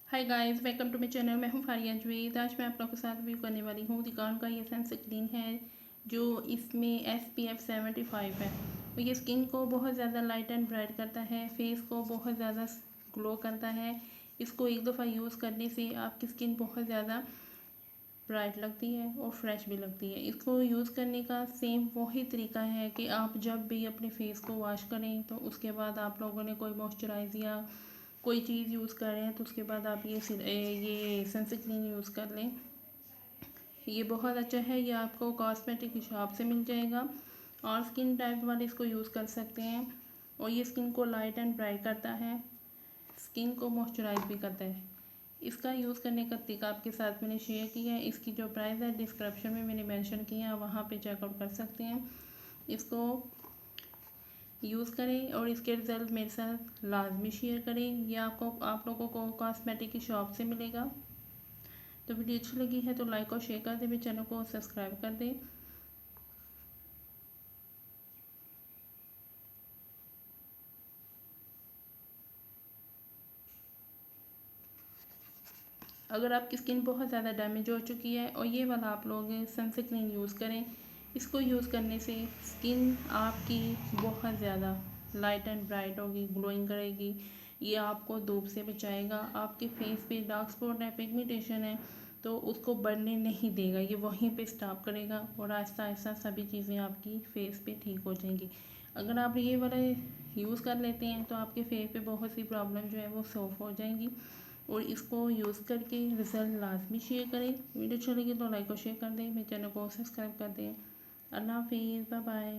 Hi guys, welcome to my channel. मैं हूँ फारिया जवेद। आज मैं आप लोगों के साथ रिव्यू करने वाली हूँ दिकान का ये सनस्क्रीन है जो इसमें SPF 75 है। तो ये स्किन को बहुत ज़्यादा लाइट एंड ब्राइट करता है, फेस को बहुत ज़्यादा ग्लो करता है। इसको एक दफ़ा यूज़ करने से आपकी स्किन बहुत ज़्यादा ब्राइट लगती है और फ्रेश भी लगती है। इसको यूज़ करने का सेम वही तरीका है कि आप जब भी अपने फेस को वॉश करें तो उसके बाद आप लोगों ने कोई मॉइस्चराइज़ या कोई चीज़ यूज़ कर रहे हैं तो उसके बाद आप ये सनस्क्रीन यूज़ कर लें। ये बहुत अच्छा है। ये आपको कॉस्मेटिक की शॉप से मिल जाएगा और स्किन टाइप वाले इसको यूज़ कर सकते हैं। और ये स्किन को लाइट एंड ब्राइट करता है, स्किन को मॉइस्चराइज भी करता है। इसका यूज़ करने का तरीका आपके साथ मैंने शेयर किया है। इसकी जो प्राइस है डिस्क्रिप्शन में मैंने मेंशन किया है, वहाँ पे चेकआउट कर सकते हैं। इसको यूज़ करें और इसके रिज़ल्ट मेरे साथ लाजमी शेयर करें। यह आप लोगों को कॉस्मेटिक की शॉप से मिलेगा। तो वीडियो अच्छी लगी है तो लाइक और शेयर कर दें, मेरे चैनल को सब्सक्राइब कर दें। अगर आपकी स्किन बहुत ज़्यादा डैमेज हो चुकी है और ये वाला आप लोग सनस्क्रीन यूज़ करें। इसको यूज़ करने से स्किन आपकी बहुत ज़्यादा लाइट एंड ब्राइट होगी, ग्लोइंग करेगी। ये आपको धूप से बचाएगा। आपके फेस पे डार्क स्पॉट है, पिगमेंटेशन है तो उसको बढ़ने नहीं देगा। ये वहीं पे स्टॉप करेगा और आहिस्ता आहिस्ता सभी चीज़ें आपकी फेस पे ठीक हो जाएंगी। अगर आप ये वाला यूज़ कर लेते हैं तो आपके फेस पे बहुत सी प्रॉब्लम जो है वो सॉल्व हो जाएंगी। और इसको यूज़ करके रिज़ल्ट लाजमी शेयर करें। वीडियो अच्छी लगी तो लाइक और शेयर कर दें, मेरे चैनल को सब्सक्राइब कर दें। अल्लाह हाफिज़, बाय बाय।